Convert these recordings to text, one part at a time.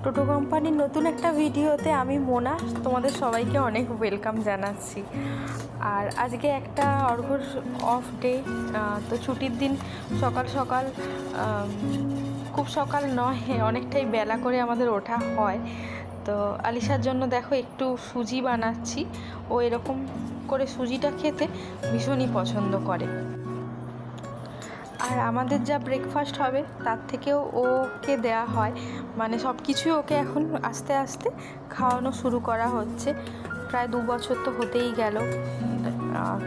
টোটো কোম্পানির নতুন একটা ভিডিওতে আমি মোনা তোমাদের সবাইকে অনেক ওয়েলকাম জানাচ্ছি। আর আজকে একটা অর্ঘ্যর অফ ডে, তো ছুটির দিন। সকাল সকাল, খুব সকাল নয়, অনেকটাই বেলা করে আমাদের ওঠা হয়। তো আলিশার জন্য দেখো একটু সুজি বানাচ্ছি। ও এরকম করে সুজিটা খেতে ভীষণই পছন্দ করে। আর আমাদের যা ব্রেকফাস্ট হবে তার থেকেও ওকে দেয়া হয়, মানে সব কিছুই ওকে এখন আস্তে আস্তে খাওয়ানো শুরু করা হচ্ছে। প্রায় 2 বছর তো হতেই গেল,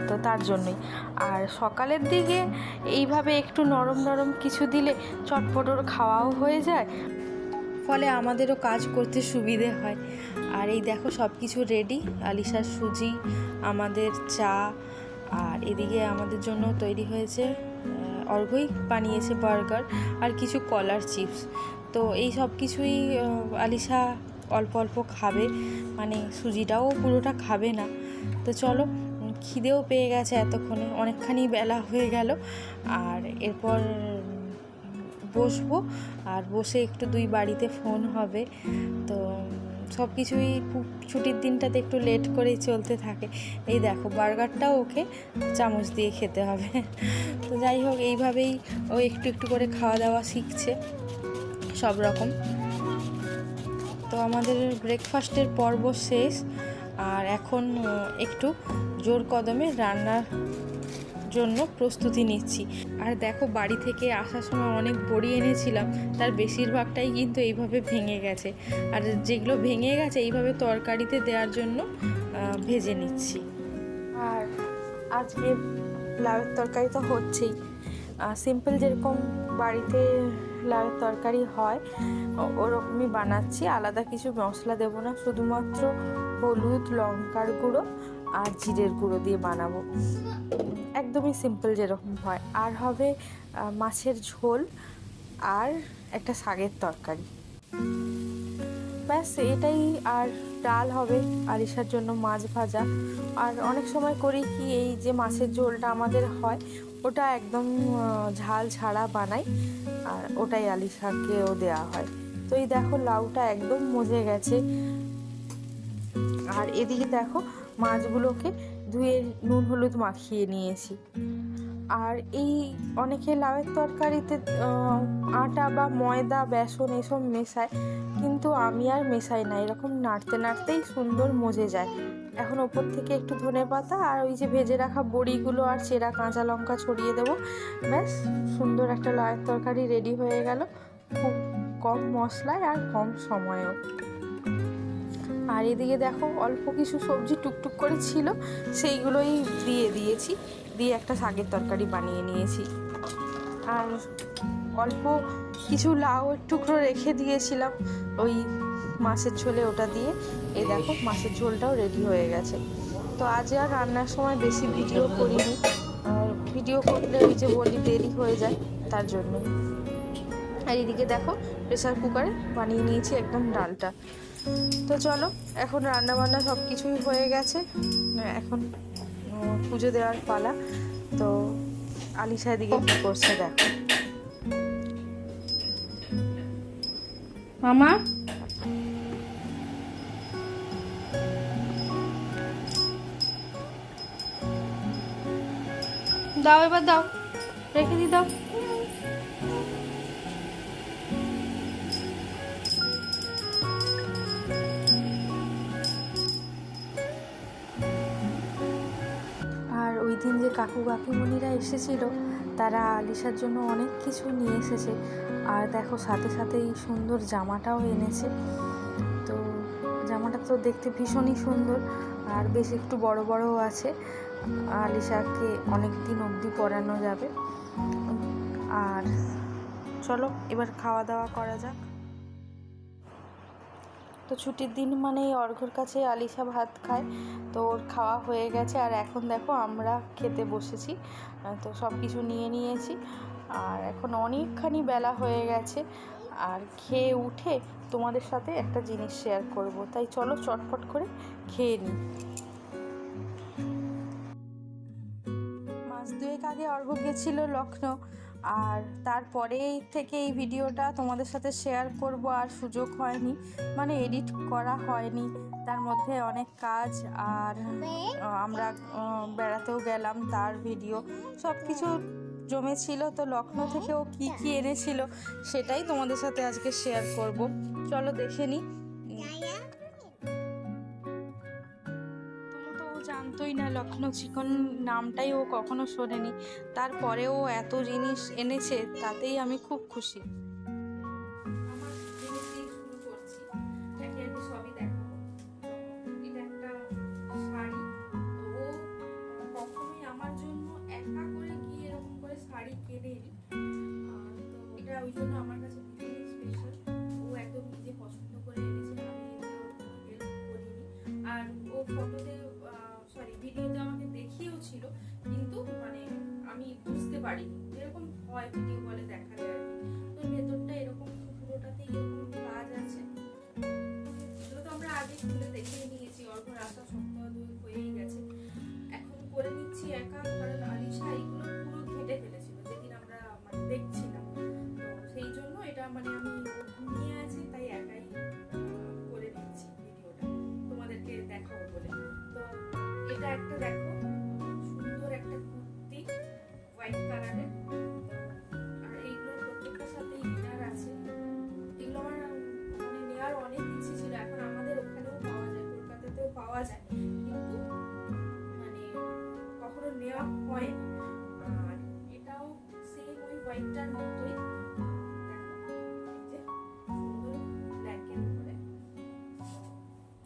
তো তার জন্যই। আর সকালের দিকে এইভাবে একটু নরম নরম কিছু দিলে চটপটোর খাওয়াও হয়ে যায়, ফলে আমাদেরও কাজ করতে সুবিধে হয়। আর এই দেখো সব কিছু রেডি, আলিশার সুজি, আমাদের চা, আর এদিকে আমাদের জন্য তৈরি হয়েছে, অর্ঘ্যই বানিয়েছে বার্গার আর কিছু কলার চিপস। তো এই সব কিছুই আলিশা অল্প অল্প খাবে, মানে সুজিটাও পুরোটা খাবে না। তো চলো, খিদেও পেয়ে গেছে, এতক্ষণে অনেকখানি বেলা হয়ে গেল। আর এরপর বসবো, আর বসে একটু দুই বাড়িতে ফোন হবে। তো সব কিছুই ছুটির দিনটাতে একটু লেট করেই চলতে থাকে। এই দেখো বার্গারটাও ওকে চামচ দিয়ে খেতে হবে। তো যাই হোক, এইভাবেই ও একটু একটু করে খাওয়া দাওয়া শিখছে সব রকম। তো আমাদের ব্রেকফাস্টের পর্ব শেষ, আর এখন একটু জোর কদমে রান্নার জন্য প্রস্তুতি নিচ্ছি। আর দেখো, বাড়ি থেকে আসার সময় অনেক বড়ি এনেছিলাম, তার বেশিরভাগটাই কিন্তু এইভাবে ভেঙে গেছে। আর যেগুলো ভেঙে গেছে এইভাবে তরকারিতে দেওয়ার জন্য ভেজে নিচ্ছি। আর আজকে লাউয়ের তরকারি তো হচ্ছেই, সিম্পল যেরকম বাড়িতে লাউয়ের তরকারি হয় ওরকমই বানাচ্ছি। আলাদা কিছু মশলা দেবো না, শুধুমাত্র হলুদ, লঙ্কার গুঁড়ো আর জিরের গুঁড়ো দিয়ে বানাবো, একদমই সিম্পল যেরকম হয়। আর হবে মাছের ঝোল আর একটা শাকের তরকারি, ব্যাস এটাই। আর ডাল হবে, আলিশার জন্য মাছ ভাজা। আর অনেক সময় করি কি, এই যে মাছের ঝোলটা আমাদের হয় ওটা একদম ঝাল ছাড়া বানাই, আর ওটাই আলিশাকেও দেওয়া হয়। তো এই দেখো লাউটা একদম মজে গেছে। আর এদিকে দেখো মাছগুলোকে ধুয়ে নুন হলুদ মাখিয়ে নিয়েছি। আর এই অনেকে লাউয়ের তরকারিতে আটা বা ময়দা, বেসন এসব মেশায়, কিন্তু আমি আর মেশাই না, এরকম নাড়তে নাড়তেই সুন্দর মজে যায়। এখন ওপর থেকে একটু ধনেপাতা আর ওই যে ভেজে রাখা বড়িগুলো আর চেরা কাঁচা লঙ্কা ছড়িয়ে দেবো, ব্যাস সুন্দর একটা লাউয়ের তরকারি রেডি হয়ে গেল, খুব কম মশলায় আর কম সময়েও। আর এদিকে দেখো অল্প কিছু সবজি টুকটুক করে ছিল, সেইগুলোই দিয়ে দিয়েছি, দিয়ে একটা শাকের তরকারি বানিয়ে নিয়েছি। আর অল্প কিছু লাউয়ের টুকরো রেখে দিয়েছিলাম ওই মাছের ঝোলে, ওটা দিয়ে এই দেখো মাছের ঝোলটাও রেডি হয়ে গেছে। তো আজ আর রান্নার সময় বেশি ভিডিও করিনি, আর ভিডিও করলে ওই যে বলি দেরি হয়ে যায়, তার জন্য। আর এদিকে দেখো প্রেসার কুকারে বানিয়ে নিয়েছি একদম ডালটা। তো চলো, এখন রান্না বান্না সব কিছুই হয়ে গেছে, এখন পুজো দেওয়ার পালা। তো আলিশা এদিকে কি করছে দেখো। মামা, দাও এবার দাও, রেখে দি দাও। আর ওই দিন যে কাকু কাকিমণিরা এসেছিল, তারা আলিশার জন্য অনেক কিছু নিয়ে এসেছে। আর দেখো সাথে সাথে এই সুন্দর জামাটাও এনেছে। তো জামাটা তো দেখতে ভীষণই সুন্দর, আর বেশ একটু বড় বড়ও আছে, আলিশাকে অনেক দিন অবধি পরানো যাবে। আর চলো এবার খাওয়া দাওয়া করা যাক। তো ছুটির দিন মানেই অর্ঘ্যর কাছে আলিশা ভাত খায়, তো ওর খাওয়া হয়ে গেছে। আর এখন দেখো আমরা খেতে বসেছি, তো সব কিছু নিয়ে নিয়েছি। আর এখন অনেকখানি বেলা হয়ে গেছে, আর খেয়ে উঠে তোমাদের সাথে একটা জিনিস শেয়ার করব, তাই চলো চটপট করে খেয়ে নিই। মাস দুয়েক আগে অর্ঘ্য গেছিল লখনৌ, আর তারপরেই থেকে এই ভিডিওটা তোমাদের সাথে শেয়ার করব, আর সুযোগ হয়নি, মানে এডিট করা হয়নি, তার মধ্যে অনেক কাজ, আর আমরা বেড়াতেও গেলাম, তার ভিডিও সব কিছু জমেছিল। তো লখনৌ থেকে ও কী কী এনেছিল সেটাই তোমাদের সাথে আজকে শেয়ার করব। চলো দেখে নিই। তো ও জানতোই না লখনৌ চিকন নামটাই ও কখনো শোনেনি, তারপরেও এত জিনিস এনেছে, তাতেই আমি খুব খুশি। আমার জিনিস দিয়ে শুরু করছি, একে একে সবই দেখাবো। এটা একটা শাড়ি, তো ও কখনোই আমার জন্য একা করে গিয়ে এরকম করে শাড়ি কেনেনি, তো এটা ওই জন্য আমার কাছে ভীষণ স্পেশাল। ও একদম নিজে পছন্দ করে এনেছে, আমি হেল্প করিনি। আর ও ফটোতে ভিডিওতে আমাকে দেখিয়েও ছিল, কিন্তু মানে আমি বুঝতে পারিনি যেরকম হয় ভিডিও বলে দেখালে আর কি। তো ভেতরটা এরকম পুরোটাতেই এরকম কাজ আছে। এগুলো তো আমরা আগে খুলে দেখিয়ে নিয়েছি, অর্ঘ্যর আসা সপ্তাহ 2 হয়েই গেছে। এখন করে নিচ্ছি একা, কারণ আলিশা এইগুলো পুরো ঘেটে ফেলেছিল যেদিন আমরা মানে দেখছিলাম। তো সেই জন্য এটা মানে আমি ঘুমিয়ে আছি, তাই একাই করে নিচ্ছি ভিডিওটা তোমাদেরকে দেখাবো বলে। তো এটা একটা দেখো, সুন্দর একটা কুর্তি, হোয়াইট কালারের। আর এইগুলোর প্রত্যেকটার সাথে ইনার আছে। এগুলো আমার মানে নেওয়ার অনেক ইচ্ছে ছিল, এখন আমাদের ওখানেও পাওয়া যায়, কলকাতাতেও পাওয়া যায়, কিন্তু মানে কখনো নেওয়া হয়নি। আর এটাও সেম ওই হোয়াইটটার মতোই, সুন্দর ব্ল্যাকের উপরে।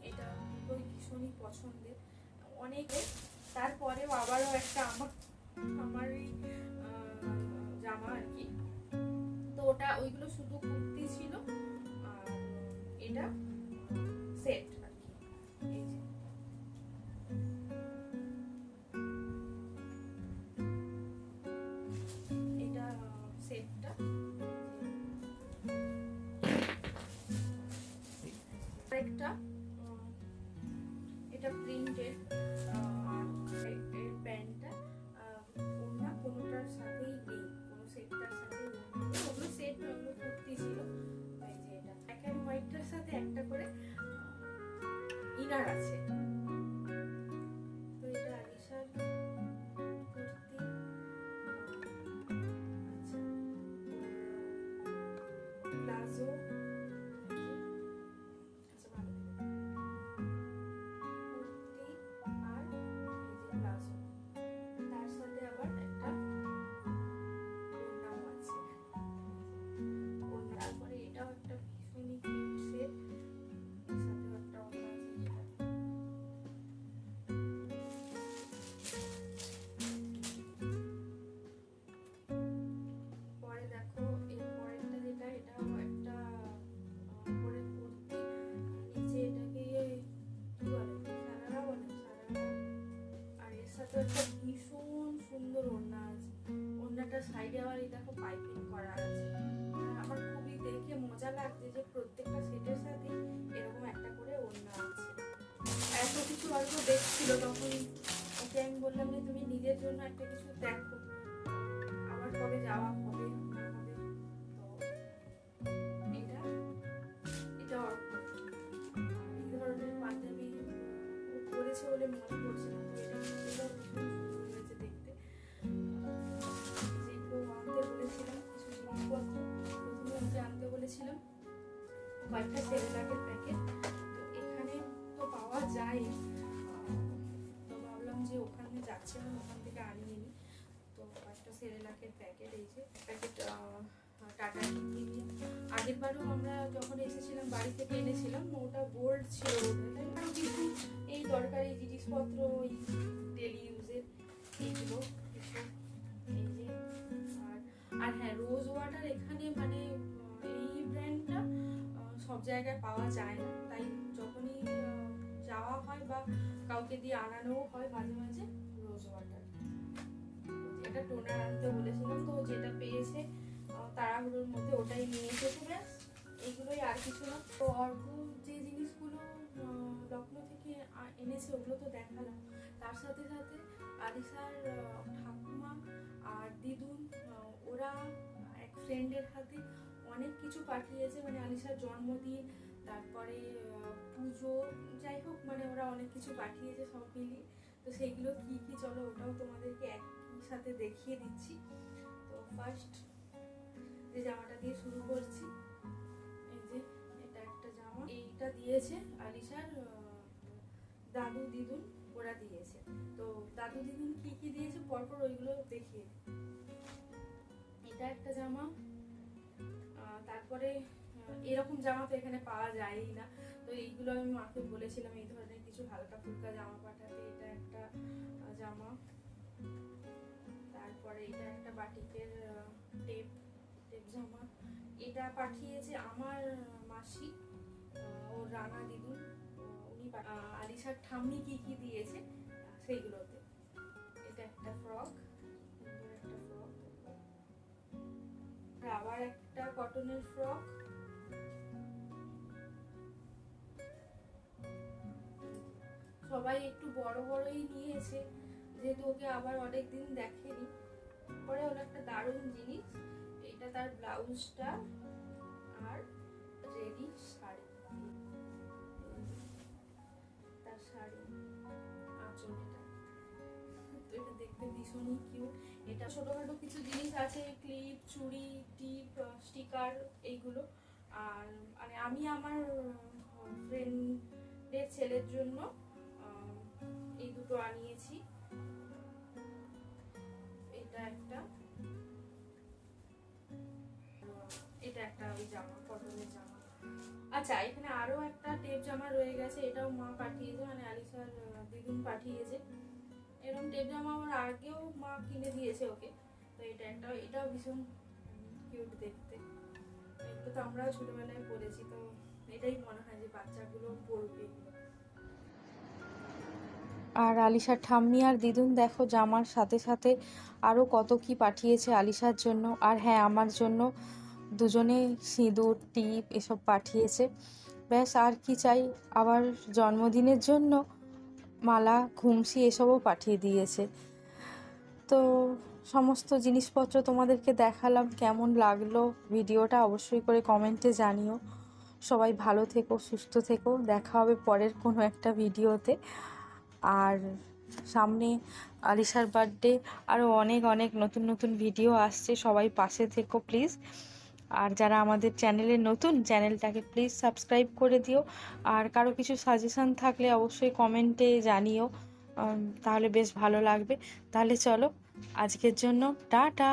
এটা দুটোই ভীষণই পছন্দের অনেকে। তারপরেও আবারও একটা আমার জামা আর কি, তো ওটা ওইগুলো শুধু কুর্তি ছিল, আর এটা সেট আর কি। এই যে এটা সেটটা, আরেকটা এটা প্রিন্টেড, এর প্যান্টটা ওড়না কোনোটার সাথেই নেই, কোনো সেটটার সাথে ওগুলো সেট নয়, ওগুলো কুর্তি ছিল। এই যে এটা ব্ল্যাক এন্ড হোয়াইটটার সাথে একটা করে ইনার আছে। তো এটা আলিশার কুর্তি। আচ্ছা, প্লাজো, তার সাথে আবার একটা ওড়নাও আছে। তারপরে এটাও একটা ভীষণই কিউট সেট, এর সাথে একটা ওড়না আছে। পরে দেখো এর পরেরটা যেটা, এটাও একটা পরে কুর্তি, নিচে এটাকে কি বলে, সারারা বলে, সারারা। আর এর সাথে একটা ভীষণ সুন্দর ওড়না আছে, ওড়নাটার সাইডে আবার এই দেখো পাইপিং করা আছে। আমার খুবই দেখে মজা লাগছে যে প্রত্যেকটা সেটের সাথে এরকম একটা করে ওড়না আছে। এত কিছু অল্প দেখছিল, তখন ওকে আমি বললাম যে তুমি নিজের জন্য একটা কিছু দেখো, আবার কবে যাওয়া হবে না হবে। তো এটা এই ধরনের পাঞ্জাবি ও করেছে বলে মনে পড়ছে না, তো এটা ভীষণ সুন্দর হয়েছে দেখতে। যেগুলো আনতে বলেছিলাম কিছু জিনিসপত্র, প্রথমে ওকে আনতে বলেছিলাম কয়েকটা সেরেলাকের প্যাকেট, তো এখানে তো পাওয়া যায়, তো ভাবলাম যে ওখানে যাচ্ছিলাম ওখান থেকে আনিয়ে নিই। তো কয়েকটা সেরেলাকের প্যাকেট, এই যে প্যাকেট টাটা প্রিমিয়াম। আগের বারও আমরা যখন এসেছিলাম বাড়ি থেকে এনেছিলাম, ওটা গোল্ড ছিল, আরও কিছু এই দরকারি জিনিসপত্র, ওই ডেলি ইউজের এইগুলো কিছু। এই যে আর হ্যাঁ, রোজ ওয়াটার এখানে মানে এই ব্র্যান্ডটা সব জায়গায় পাওয়া যায় না, তাই যখনই যাওয়া হয় বা কাউকে দিয়ে আনানোও হয় মাঝে মাঝে রোজ ওয়াটার। এটা টোনার আনতে বলেছিলাম, তো যেটা পেয়েছে তাড়াহুড়োর মধ্যে ওটাই নিয়ে এসেছে, ব্যাস এইগুলোই, আর কিছু না। তো অর্ঘ্য যে জিনিসগুলো লখনৌ থেকে এনেছে ওগুলো তো দেখালাম, তার সাথে সাথে আলিশার ঠাকুমা আর দিদুন ওরা ফ্রেন্ডের হাতে অনেক কিছু পাঠিয়েছে, মানে আলিশার জন্মদিন, তারপরে পুজো, যাই হোক মানে ওরা অনেক কিছু পাঠিয়েছে সব মিলিয়ে। তো সেইগুলো কি কি চলো ওটাও তোমাদেরকে একই সাথে দেখিয়ে দিচ্ছি। তো ফার্স্ট যে জামাটা দিয়ে শুরু করছি, এই যে এটা একটা জামা, এইটা দিয়েছে আলিশার দাদু দিদুন, ওরা দিয়েছে। তো দাদু দিদুন কি কি দিয়েছে পরপর ওইগুলো দেখিয়ে। এটা একটা জামা, তারপরে এরকম জামা তো এখানে পাওয়া যায়ই না, তো এইগুলো আমি মাকে বলেছিলাম এই ধরনের কিছু হালকা ফুলকা জামা পাঠাতে। এটা একটা জামা, তারপরে এটা একটা বাটিকের টেপ জামা। এটা পাঠিয়েছে আমার মাসি, ও রানা দিদুন, উনি আলিশার ঠাম্মি কি কি দিয়েছে সেইগুলোতে। এটা একটা ফ্রক, একটা ফ্রক, আবার একটা কটনের ফ্রক, সবাই একটু বড় বড়ই নিয়েছে যেহেতু ওকে আবার অনেকদিন দেখেনি। পরে হলো একটা দারুণ জিনিস, এটা তার ব্লাউজটা আর রেডি শাড়ি, তার শাড়ি আঁচল, তো এটা দেখতে ভীষণই কিউট। এটা ছোটখাটো কিছু জিনিস আছে, ক্লিপ, চুড়ি, টিপ, স্টিকার, এইগুলো। আর মানে আমি আমার ফ্রেন্ডের ছেলের জন্য এই দুটো আনিয়েছি। এটা একটা, এটা একটা ওই জামা, কটনের জামা। আচ্ছা, এখানে আরো একটা টেপ জামা রয়ে গেছে, এটাও মা পাঠিয়েছে, মানে আলিশার দিদুন পাঠিয়েছে। এরকম টেপ জামা আমার আগেও মা কিনে দিয়েছে ওকে। তো এটা একটা, এটাও ভীষণ কিউট দেখতে। এগুলো তো আমরাও ছোটবেলায় পড়েছি, তো এটাই মনে হয় যে বাচ্চাগুলো পড়বে এগুলো। আর আলিশার ঠাম্মি আর দিদুন দেখো জামার সাথে সাথে আরও কত কি পাঠিয়েছে আলিশার জন্য। আর হ্যাঁ, আমার জন্য দুজনে সিঁদুর, টিপ এসব পাঠিয়েছে। ব্যাস আর কি চাই। আবার জন্মদিনের জন্য মালা, ঘুমসি এসবও পাঠিয়ে দিয়েছে। তো সমস্ত জিনিসপত্র তোমাদেরকে দেখালাম। কেমন লাগলো ভিডিওটা অবশ্যই করে কমেন্টে জানিও। সবাই ভালো থেকো, সুস্থ থেকো, দেখা হবে পরের কোনো একটা ভিডিওতে। আর সামনে আলিশার বার্থডে, আরও অনেক অনেক নতুন নতুন ভিডিও আসছে, সবাই পাশে থেকো প্লিজ। আর যারা আমাদের চ্যানেলে নতুন, চ্যানেলটাকে প্লিজ সাবস্ক্রাইব করে দিও। আর কারো কিছু সাজেশান থাকলে অবশ্যই কমেন্টে জানিও, তাহলে বেশ ভালো লাগবে। তাহলে চলো আজকের জন্য টাটা।